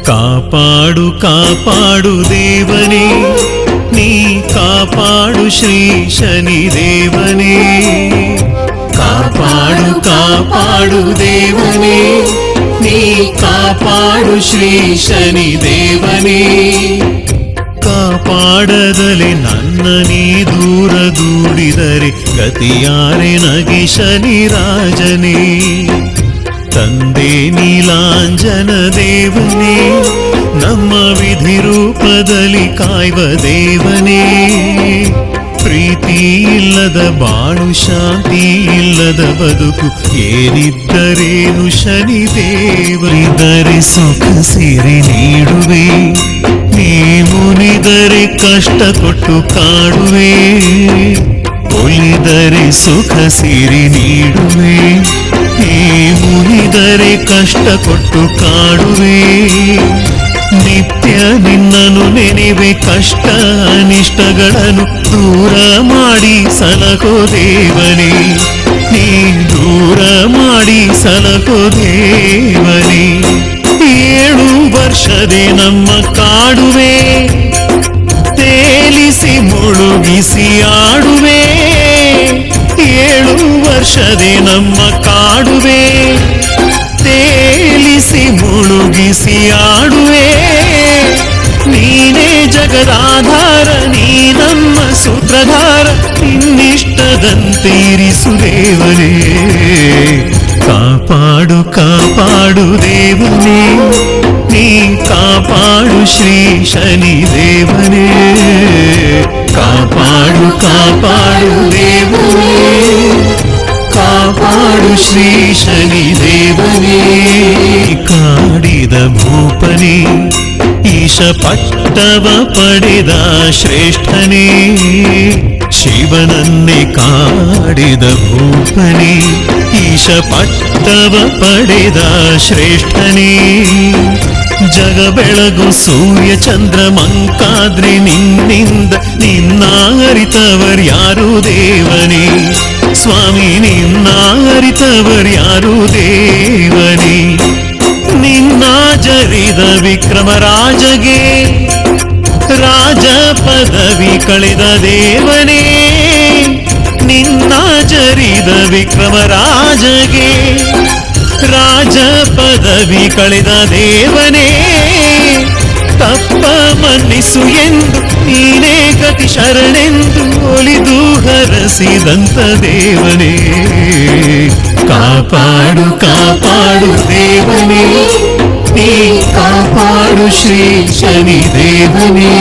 ಕಾಪಾಡು ಕಾಪಾಡು ದೇವನೇ, ನೀ ಕಾಪಾಡು ಶ್ರೀ ಶನಿ ದೇವನೇ. ಕಾಪಾಡು ಕಾಪಾಡು ದೇವನೇ, ನೀ ಕಾಪಾಡು ಶ್ರೀ ಶನಿ ದೇವನೇ. ಕಾಪಾಡದಲೆ ನನ್ನ ನೀ ದೂರ ದೂಡಿದರೆ ಗತಿಯಾರೆ ನಗೆ ಶನಿ ರಾಜನೇ. ತಂದೆ ನೀಲಾಂಜನ ದೇವನೇ, ನಮ್ಮ ವಿಧಿ ರೂಪದಲ್ಲಿ ಕಾಯ್ವ ದೇವನೇ. ಪ್ರೀತಿ ಇಲ್ಲದ ಬಾಳು, ಶಾಂತಿ ಇಲ್ಲದ ಬದುಕು, ಏನಿದ್ದರೇನು ಶನಿ ದೇವರಿದ್ದರೆ ಸುಖ ಸಿರಿ ನೀಡುವೆ. ನೀ ಮುನಿದರೆ ಕಷ್ಟ ಕೊಟ್ಟು ಕಾಡುವೆ, ಒಲಿದರೆ ಸುಖ ಸಿರಿ ನೀಡುವೆ. ನೀ ಮುನಿದರೆ ಕಷ್ಟ ಕೊಟ್ಟು ಕಾಡುವೆ, ನಿತ್ಯ ನಿನ್ನನ್ನು ನೆನೆವೆ. ಕಷ್ಟ ಅನಿಷ್ಟಗಳನ್ನು ದೂರ ಮಾಡಿ ಸಲಹೋ ದೇವನೇ, ನೀ ದೂರ ಮಾಡಿ ಸಲಹೋ ದೇವನೇ. 7 ವರ್ಷದೆ ನಮ್ಮ ಕಾಡುವೆ, ತೇಲಿಸಿ ಮುಳುಗಿಸಿ ಆಡುವೆ. 7 ವರ್ಷದೆ ನಮ್ಮ ಕಾಡುವೆ, ತೇಲಿಸಿ ಮುಳುಗಿಸಿ ಆಡುವೆ. ನೀನೇ ಜಗದಾಧಾರ, ನೀ ನಮ್ಮ ಸೂತ್ರಧಾರ, ನಿನ್ನಿಷ್ಟದಂತೆ ಇರಿಸು ದೇವನೇ. ಕಾಪಾಡು ಕಾಪಾಡು ದೇವನೇ, ನೀ ಕಾಪಾಡು ಶ್ರೀ ಶನಿ ದೇವನೇ. ಕಾಪಾಡು ಕಾಪಾಡು ದೇವನೇ, ಕಾಪಾಡು ಶ್ರೀ ಶನಿ ದೇವನೇ. ಕಾಡಿದ ಭೂಪನೇ, ಈಶ ಪಟ್ಟವ ಪಡೆದ ಶ್ರೇಷ್ಠನೇ. ಶಿವನನ್ನೇ ಕಾಡಿದ ಭೂಪನೇ, ಈಶ ಪಟ್ಟವ ಪಡೆದ ಶ್ರೇಷ್ಠನೇ. ಜಗ ಬೆಳಗು ಸೂರ್ಯ ಚಂದ್ರ ಮಂಕಾದ್ರಿ ನಿನ್ನಿಂದ, ನಿನ್ನ ಅರಿತವರ್ಯಾರು ದೇವನೇ. ಸ್ವಾಮಿ ನಿನ್ನ ಅರಿತವರ್ಯಾರು ದೇವನೇ. ನಿನ್ನ ಜರಿದ ವಿಕ್ರಮರಾಜಗೆ ರಾಜ ಪದವಿ ಕಳೆದ ದೇವನೇ. ನಿನ್ನ ಜರಿದ ವಿಕ್ರಮರಾಜಗೆ ರಾಜ ಪದವಿ ಕಳೆದ ದೇವನೇ. ತಪ್ಪ ಮನ್ನಿಸು ಎಂದು ನೀನೇ ಗತಿ ಶರಣೆಂದು ಒಲಿದು ಹರಸಿದಂತ ದೇವನೇ. ಕಾಪಾಡು ಕಾಪಾಡು ದೇವನೇ, ನೀ ಕಾಪಾಡು ಶ್ರೀ ಶನಿ ದೇವನೇ.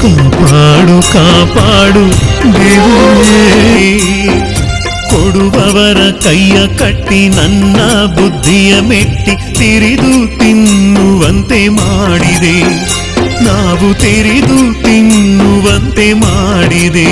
ಕಾಪಾಡು ಕಾಪಾಡು ದೇವನೇ. ಕೊಡುವವರ ಕೈಯ ಕಟ್ಟಿ ನನ್ನ ಬುದ್ಧಿಯ ಮೆಟ್ಟಿ ತಿರಿದು ತಿನ್ನುವಂತೆ ಮಾಡಿದೆ. ನಾವು ತಿರಿದು ತಿನ್ನುವಂತೆ ಮಾಡಿದೆ.